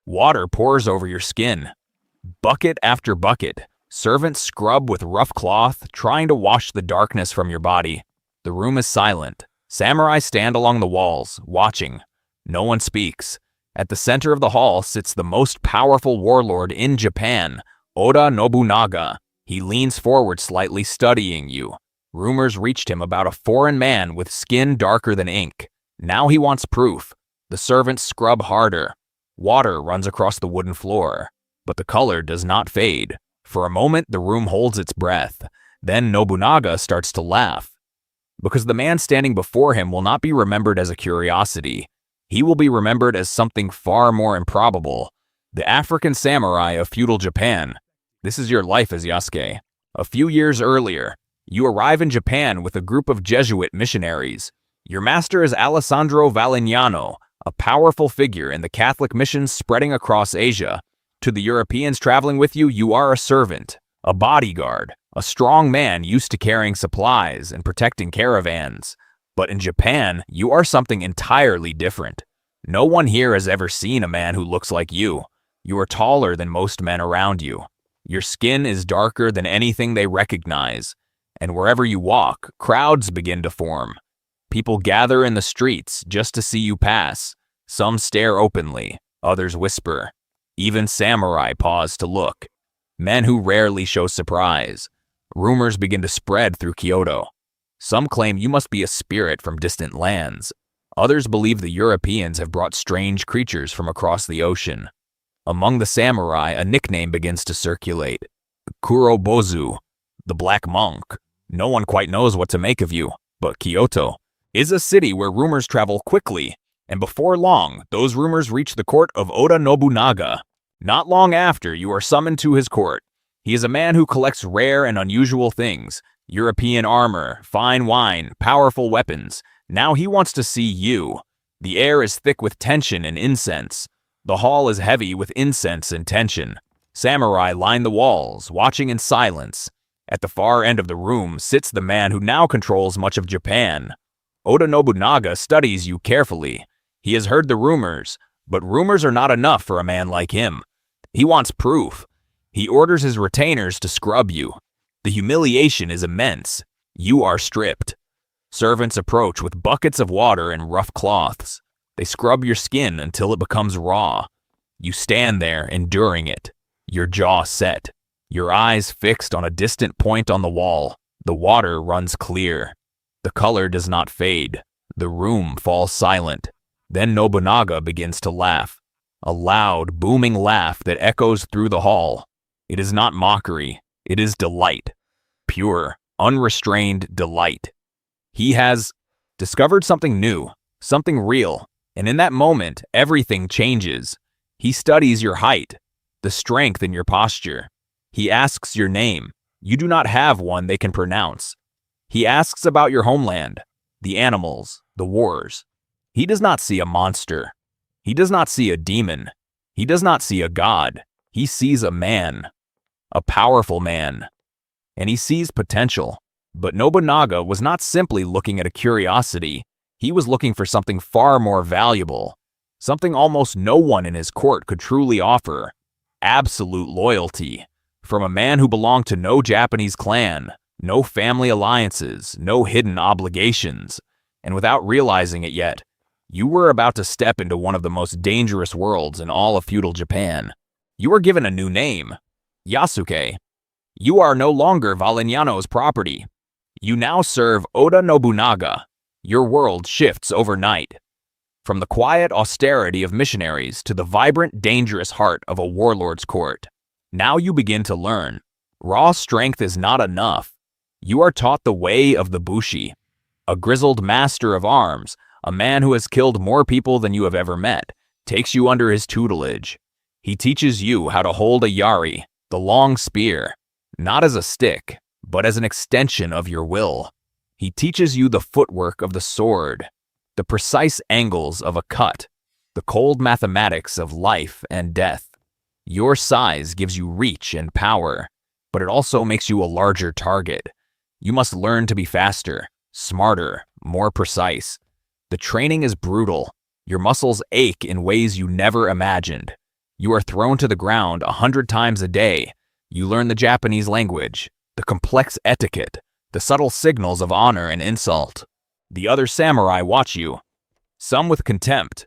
Water pours over your skin. Bucket after bucket. Servants scrub with rough cloth, trying to wash the darkness from your body. The room is silent. Samurai stand along the walls, watching. No one speaks. At the center of the hall sits the most powerful warlord in Japan, Oda Nobunaga. He leans forward slightly, studying you. Rumors reached him about a foreign man with skin darker than ink. Now he wants proof. The servants scrub harder. Water runs across the wooden floor, but the color does not fade. For a moment, the room holds its breath. Then Nobunaga starts to laugh. Because the man standing before him will not be remembered as a curiosity. He will be remembered as something far more improbable. The African samurai of feudal Japan. This is your life as Yasuke. A few years earlier, you arrive in Japan with a group of Jesuit missionaries. Your master is Alessandro Valignano, a powerful figure in the Catholic missions spreading across Asia. To the Europeans traveling with you, you are a servant, a bodyguard, a strong man used to carrying supplies and protecting caravans. But in Japan, you are something entirely different. No one here has ever seen a man who looks like you. You are taller than most men around you. Your skin is darker than anything they recognize. And wherever you walk, crowds begin to form. People gather in the streets just to see you pass. Some stare openly, others whisper. Even samurai pause to look. Men who rarely show surprise. Rumors begin to spread through Kyoto. Some claim you must be a spirit from distant lands. Others believe the Europeans have brought strange creatures from across the ocean. Among the samurai, a nickname begins to circulate. Kurobozu, the Black Monk. No one quite knows what to make of you, but Kyoto is a city where rumors travel quickly, and before long, those rumors reach the court of Oda Nobunaga. Not long after, you are summoned to his court. He is a man who collects rare and unusual things, European armor, fine wine, powerful weapons. Now he wants to see you. The air is thick with tension and incense. The hall is heavy with incense and tension. Samurai line the walls, watching in silence. At the far end of the room sits the man who now controls much of Japan. Oda Nobunaga studies you carefully. He has heard the rumors, but rumors are not enough for a man like him. He wants proof. He orders his retainers to scrub you. The humiliation is immense. You are stripped. Servants approach with buckets of water and rough cloths. They scrub your skin until it becomes raw. You stand there, enduring it, your jaw set, your eyes fixed on a distant point on the wall. The water runs clear. The color does not fade. The room falls silent. Then Nobunaga begins to laugh. A loud, booming laugh that echoes through the hall. It is not mockery. It is delight. Pure, unrestrained delight. He has discovered something new, something real, and in that moment, everything changes. He studies your height, the strength in your posture. He asks your name. You do not have one they can pronounce. He asks about your homeland, the animals, the wars. He does not see a monster. He does not see a demon. He does not see a god. He sees a man, a powerful man, and he sees potential. But Nobunaga was not simply looking at a curiosity. He was looking for something far more valuable, something almost no one in his court could truly offer. Absolute loyalty. From a man who belonged to no Japanese clan, no family alliances, no hidden obligations. And without realizing it yet, you were about to step into one of the most dangerous worlds in all of feudal Japan. You were given a new name, Yasuke. You are no longer Valignano's property. You now serve Oda Nobunaga. Your world shifts overnight. From the quiet austerity of missionaries to the vibrant, dangerous heart of a warlord's court. Now you begin to learn. Raw strength is not enough. You are taught the way of the Bushi, a grizzled master of arms, a man who has killed more people than you have ever met, takes you under his tutelage. He teaches you how to hold a yari, the long spear, not as a stick, but as an extension of your will. He teaches you the footwork of the sword, the precise angles of a cut, the cold mathematics of life and death. Your size gives you reach and power, but it also makes you a larger target. You must learn to be faster, smarter, more precise. The training is brutal. Your muscles ache in ways you never imagined. You are thrown to the ground 100 times a day. You learn the Japanese language, the complex etiquette, the subtle signals of honor and insult. The other samurai watch you, some with contempt,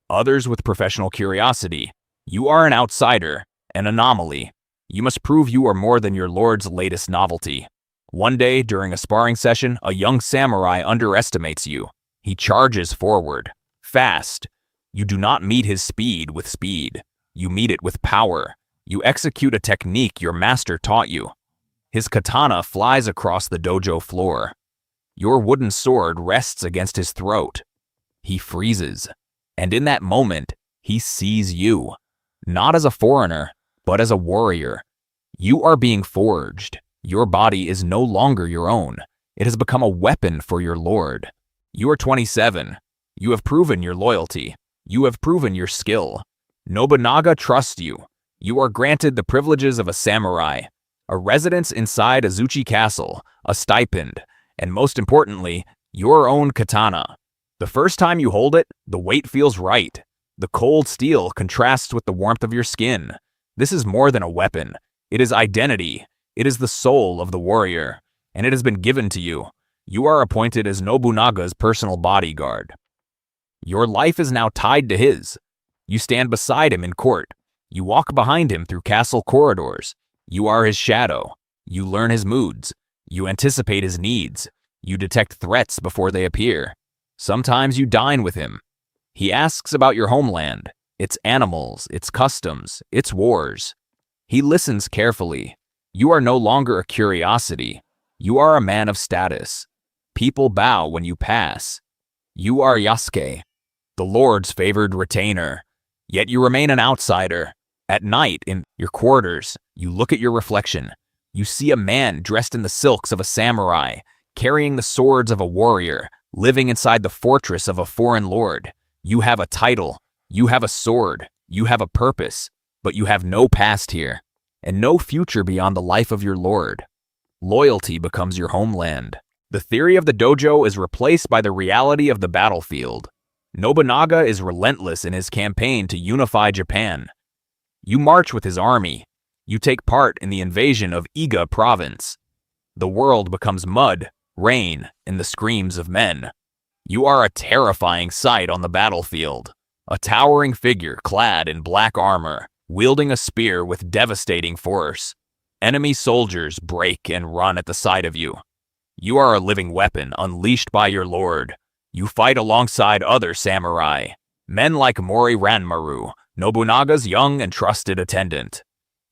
others with professional curiosity. You are an outsider, an anomaly. You must prove you are more than your lord's latest novelty. One day, during a sparring session, a young samurai underestimates you. He charges forward, fast. You do not meet his speed with speed. You meet it with power. You execute a technique your master taught you. His katana flies across the dojo floor. Your wooden sword rests against his throat. He freezes, and in that moment, he sees you, not as a foreigner, but as a warrior. You are being forged. Your body is no longer your own. It has become a weapon for your lord. You are 27. You have proven your loyalty. You have proven your skill. Nobunaga trusts you. You are granted the privileges of a samurai, a residence inside Azuchi Castle, a stipend, and most importantly, your own katana. The first time you hold it, the weight feels right. The cold steel contrasts with the warmth of your skin. This is more than a weapon. It is identity. It is the soul of the warrior, and it has been given to you. You are appointed as Nobunaga's personal bodyguard. Your life is now tied to his. You stand beside him in court. You walk behind him through castle corridors. You are his shadow. You learn his moods. You anticipate his needs. You detect threats before they appear. Sometimes you dine with him. He asks about your homeland, its animals, its customs, its wars. He listens carefully. You are no longer a curiosity. You are a man of status. People bow when you pass. You are Yasuke, the Lord's favored retainer. Yet you remain an outsider. At night, in your quarters, you look at your reflection. You see a man dressed in the silks of a samurai, carrying the swords of a warrior, living inside the fortress of a foreign lord. You have a title. You have a sword. You have a purpose. But you have no past here, and no future beyond the life of your lord. Loyalty becomes your homeland. The theory of the dojo is replaced by the reality of the battlefield. Nobunaga is relentless in his campaign to unify Japan. You march with his army. You take part in the invasion of Iga province. The world becomes mud, rain, and the screams of men. You are a terrifying sight on the battlefield. A towering figure clad in black armor, wielding a spear with devastating force. Enemy soldiers break and run at the sight of you. You are a living weapon unleashed by your lord. You fight alongside other samurai, men like Mori Ranmaru, Nobunaga's young and trusted attendant.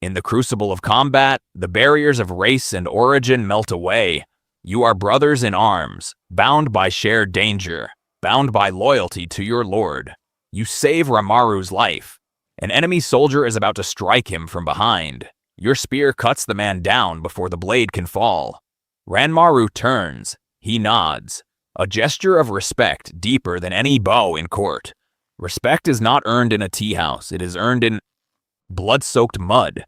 In the crucible of combat, the barriers of race and origin melt away. You are brothers in arms, bound by shared danger, bound by loyalty to your lord. You save Ranmaru's life. An enemy soldier is about to strike him from behind. Your spear cuts the man down before the blade can fall. Ranmaru turns. He nods. A gesture of respect deeper than any bow in court. Respect is not earned in a tea house. It is earned in blood-soaked mud.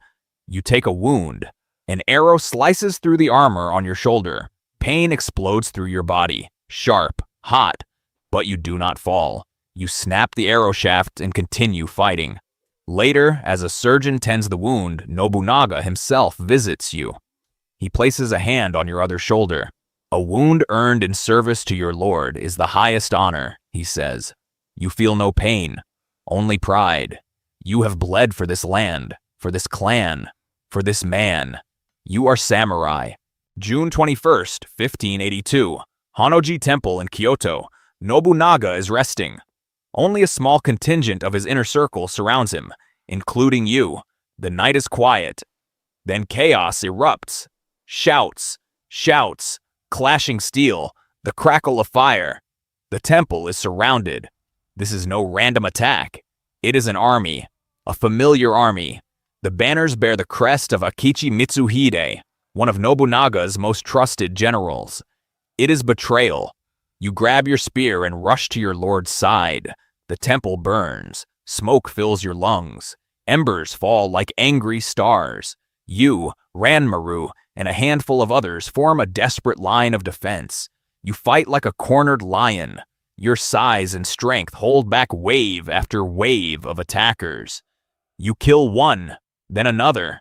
You take a wound. An arrow slices through the armor on your shoulder. Pain explodes through your body. Sharp, hot, but you do not fall. You snap the arrow shaft and continue fighting. Later, as a surgeon tends the wound, Nobunaga himself visits you. He places a hand on your other shoulder. A wound earned in service to your lord is the highest honor, he says. You feel no pain, only pride. You have bled for this land, for this clan, for this man. You are samurai. June 21st, 1582. Honnoji Temple in Kyoto. Nobunaga is resting. Only a small contingent of his inner circle surrounds him, including you. The night is quiet. Then chaos erupts. Shouts, shouts, clashing steel, the crackle of fire. The temple is surrounded. This is no random attack. It is an army, a familiar army. The banners bear the crest of Akechi Mitsuhide, one of Nobunaga's most trusted generals. It is betrayal. You grab your spear and rush to your lord's side. The temple burns. Smoke fills your lungs. Embers fall like angry stars. You, Ranmaru, and a handful of others form a desperate line of defense. You fight like a cornered lion. Your size and strength hold back wave after wave of attackers. You kill one, then another,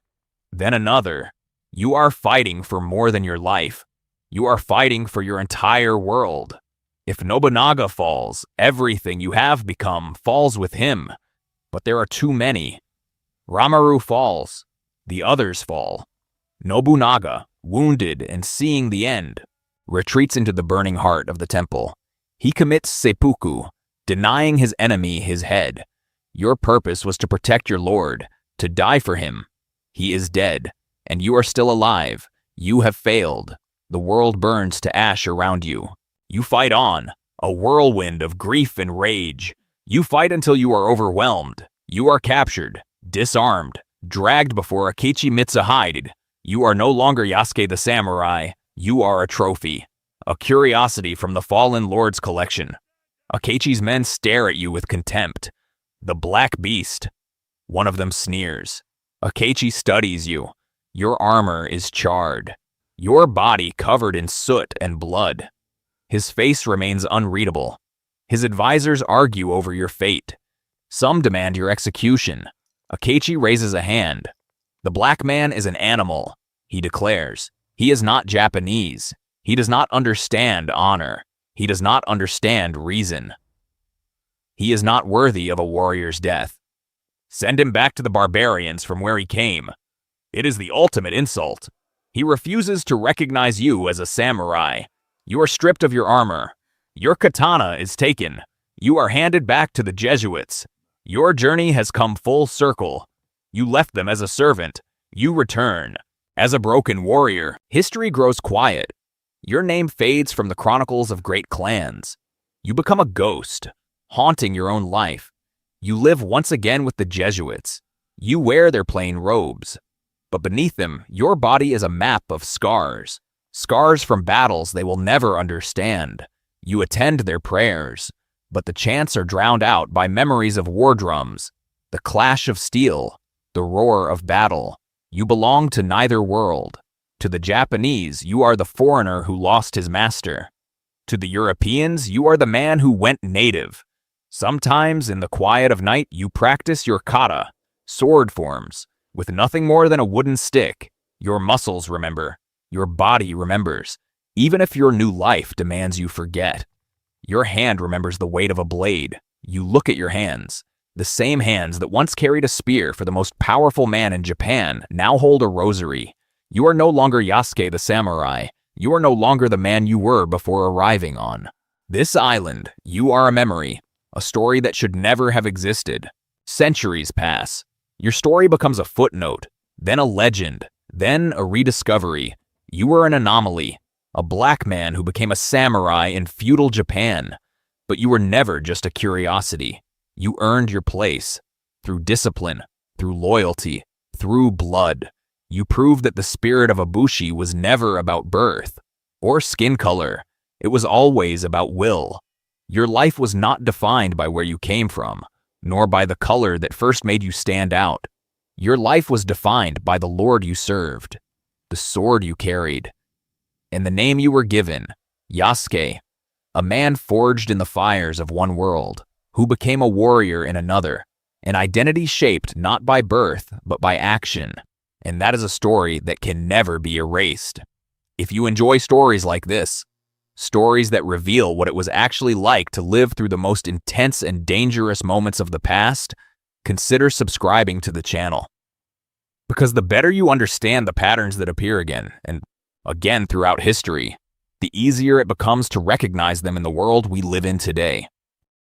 then another. You are fighting for more than your life. You are fighting for your entire world. If Nobunaga falls, everything you have become falls with him. But there are too many. Ramaru falls. The others fall. Nobunaga, wounded and seeing the end, retreats into the burning heart of the temple. He commits seppuku, denying his enemy his head. Your purpose was to protect your lord, to die for him. He is dead, and you are still alive. You have failed. The world burns to ash around you. You fight on, a whirlwind of grief and rage. You fight until you are overwhelmed. You are captured, disarmed, dragged before Akechi Mitsuhide. You are no longer Yasuke the samurai. You are a trophy, a curiosity from the fallen lord's collection. Akechi's men stare at you with contempt. The black beast. One of them sneers. Akechi studies you. Your armor is charred. Your body covered in soot and blood. His face remains unreadable. His advisors argue over your fate. Some demand your execution. Akechi raises a hand. The black man is an animal, he declares. He is not Japanese. He does not understand honor. He does not understand reason. He is not worthy of a warrior's death. Send him back to the barbarians from where he came. It is the ultimate insult. He refuses to recognize you as a samurai. You are stripped of your armor. Your katana is taken. You are handed back to the Jesuits. Your journey has come full circle. You left them as a servant. You return. As a broken warrior, history grows quiet. Your name fades from the chronicles of great clans. You become a ghost, haunting your own life. You live once again with the Jesuits. You wear their plain robes. But beneath them, your body is a map of scars. Scars from battles they will never understand. You attend their prayers, but the chants are drowned out by memories of war drums, the clash of steel, the roar of battle. You belong to neither world. To the Japanese, you are the foreigner who lost his master. To the Europeans, you are the man who went native. Sometimes, in the quiet of night, you practice your kata, sword forms, with nothing more than a wooden stick. Your muscles remember. Your body remembers, even if your new life demands you forget. Your hand remembers the weight of a blade. You look at your hands. The same hands that once carried a spear for the most powerful man in Japan now hold a rosary. You are no longer Yasuke the samurai. You are no longer the man you were before arriving on this island. You are a memory, a story that should never have existed. Centuries pass. Your story becomes a footnote, then a legend, then a rediscovery. You were an anomaly, a black man who became a samurai in feudal Japan. But you were never just a curiosity. You earned your place through discipline, through loyalty, through blood. You proved that the spirit of Ibushi was never about birth or skin color. It was always about will. Your life was not defined by where you came from, nor by the color that first made you stand out. Your life was defined by the lord you served, the sword you carried, and the name you were given, Yasuke, a man forged in the fires of one world, who became a warrior in another, an identity shaped not by birth, but by action. And that is a story that can never be erased. If you enjoy stories like this, stories that reveal what it was actually like to live through the most intense and dangerous moments of the past, consider subscribing to the channel. Because the better you understand the patterns that appear again and again throughout history, the easier it becomes to recognize them in the world we live in today.